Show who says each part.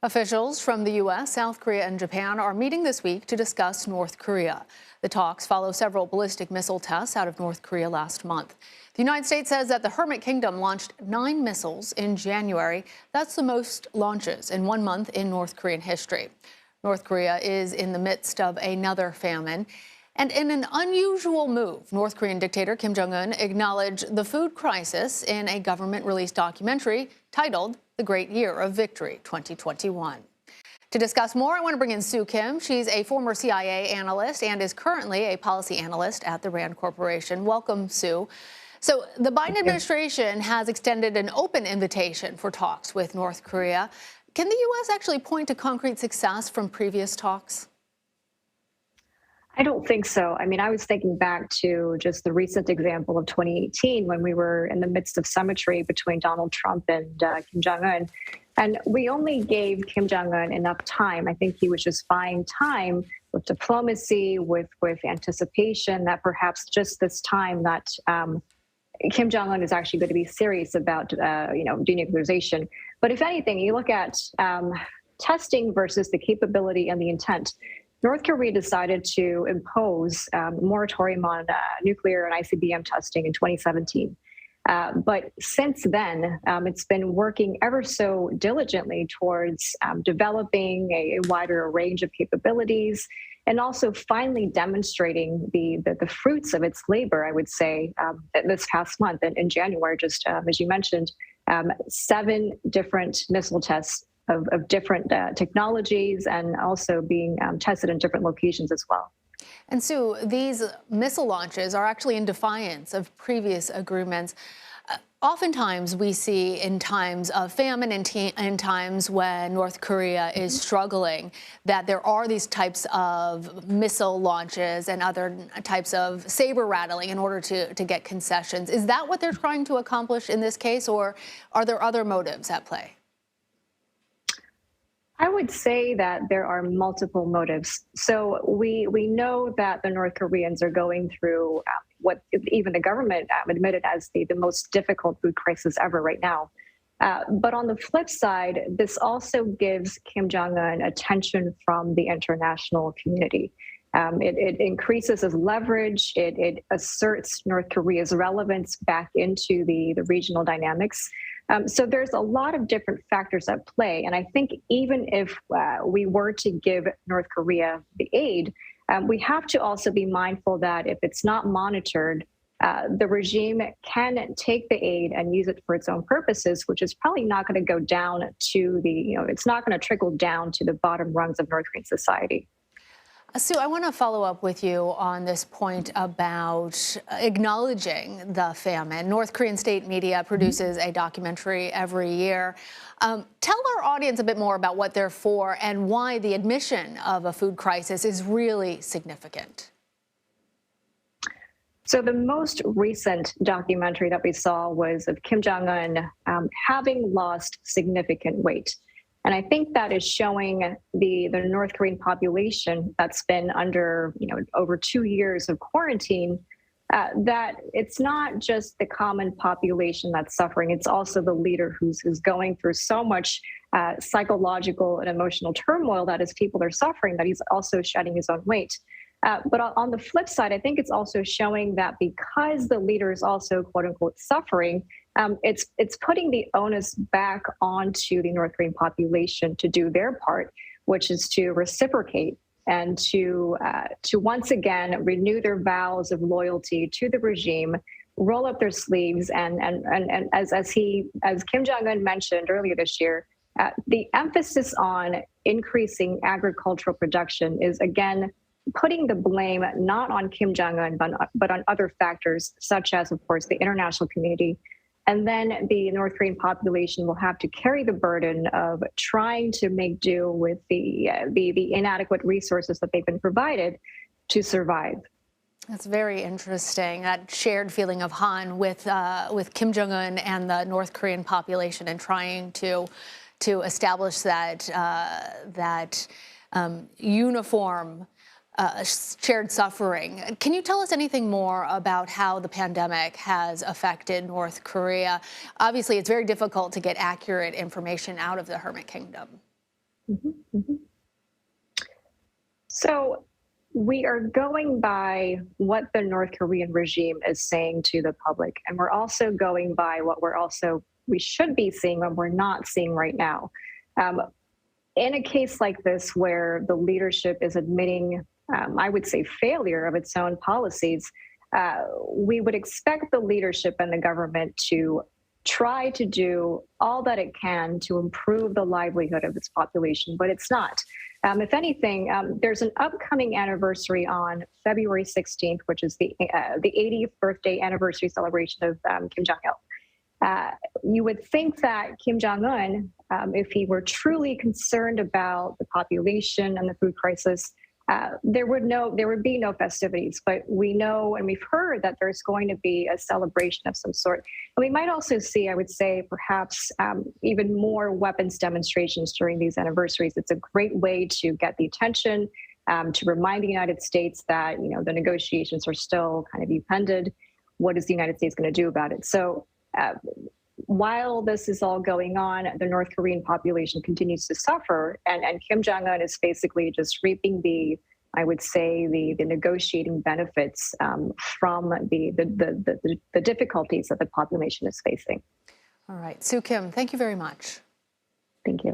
Speaker 1: Officials from the U.S., South Korea, and Japan are meeting this week to discuss North Korea. The talks follow several ballistic missile tests out of North Korea last month. The United States says that the Hermit Kingdom launched 9 missiles in January. That's the most launches in 1 month in North Korean history. North Korea is in the midst of another famine. And in an unusual move, North Korean dictator Kim Jong-un acknowledged the food crisis in a government-released documentary titled The Great Year of Victory 2021. To discuss more, I want to bring in Soo Kim. She's a former CIA analyst and is currently a policy analyst at the RAND Corporation. Welcome, Sue. So the Biden administration has extended an open invitation for talks with North Korea. Can the U.S. actually point to concrete success from previous talks?
Speaker 2: I don't think so. I mean, I was thinking back to just the recent example of 2018 when we were in the midst of symmetry between Donald Trump and Kim Jong-un. And we only gave Kim Jong-un enough time. I think he was just buying time with diplomacy, with anticipation that perhaps just this time that Kim Jong-un is actually going to be serious about, denuclearization. But if anything, you look at testing versus the capability and the intent. North Korea decided to impose a moratorium on nuclear and ICBM testing in 2017. But since then, it's been working ever so diligently towards developing a wider range of capabilities and also finally demonstrating the fruits of its labor, I would say, this past month in January, just as you mentioned, 7 different missile tests of different technologies and also being tested in different locations as well.
Speaker 1: And Sue, these missile launches are actually in defiance of previous agreements. Oftentimes we see in times of famine and in times when North Korea is struggling that there are these types of missile launches and other types of saber rattling in order to get concessions. Is that what they're trying to accomplish in this case, or are there other motives at play?
Speaker 2: I would say that there are multiple motives. So we know that the North Koreans are going through what even the government admitted as the most difficult food crisis ever right now. But on the flip side, this also gives Kim Jong-un attention from the international community. It increases his leverage. It asserts North Korea's relevance back into the regional dynamics. So there's a lot of different factors at play. And I think even if we were to give North Korea the aid, we have to also be mindful that if it's not monitored, the regime can take the aid and use it for its own purposes, which is probably not going to go down to it's not going to trickle down to the bottom rungs of North Korean society.
Speaker 1: Sue, I want to follow up with you on this point about acknowledging the famine. North Korean state media produces a documentary every year. Tell our audience a bit more about what they're for and why the admission of a food crisis is really significant.
Speaker 2: So the most recent documentary that we saw was of Kim Jong-un having lost significant weight. And I think that is showing the North Korean population that's been under over 2 years of quarantine that it's not just the common population that's suffering. It's also the leader who's going through so much psychological and emotional turmoil that his people are suffering, that he's also shedding his own weight. But on the flip side, I think it's also showing that because the leader is also, quote unquote, suffering, it's putting the onus back onto the North Korean population to do their part, which is to reciprocate and to once again renew their vows of loyalty to the regime, roll up their sleeves, and as Kim Jong-un mentioned earlier this year, the emphasis on increasing agricultural production is again putting the blame not on Kim Jong-un, but on other factors, such as, of course, the international community. And then the North Korean population will have to carry the burden of trying to make do with the inadequate resources that they've been provided to survive.
Speaker 1: That's very interesting. That shared feeling of Han with Kim Jong-un and the North Korean population, and trying to establish that uniform shared suffering. Can you tell us anything more about how the pandemic has affected North Korea? Obviously, it's very difficult to get accurate information out of the Hermit Kingdom.
Speaker 2: Mhm, mhm. So we are going by what the North Korean regime is saying to the public, and we're also going by what we should be seeing when we're not seeing right now. Um, in a case like this, where the leadership is admitting, I would say, failure of its own policies, we would expect the leadership and the government to try to do all that it can to improve the livelihood of its population, but it's not. If anything, there's an upcoming anniversary on February 16th, which is the 80th birthday anniversary celebration of Kim Jong-il. You would think that Kim Jong-un, if he were truly concerned about the population and the food crisis, there would be no festivities. But we know and we've heard that there's going to be a celebration of some sort. And we might also see, I would say, perhaps even more weapons demonstrations during these anniversaries. It's a great way to get the attention, to remind the United States that the negotiations are still kind of upended. What is the United States going to do about it? So while this is all going on, the North Korean population continues to suffer, and Kim Jong-un is basically just reaping the negotiating benefits from the difficulties that the population is facing.
Speaker 1: All right, Soo Kim, thank you very much.
Speaker 2: Thank you.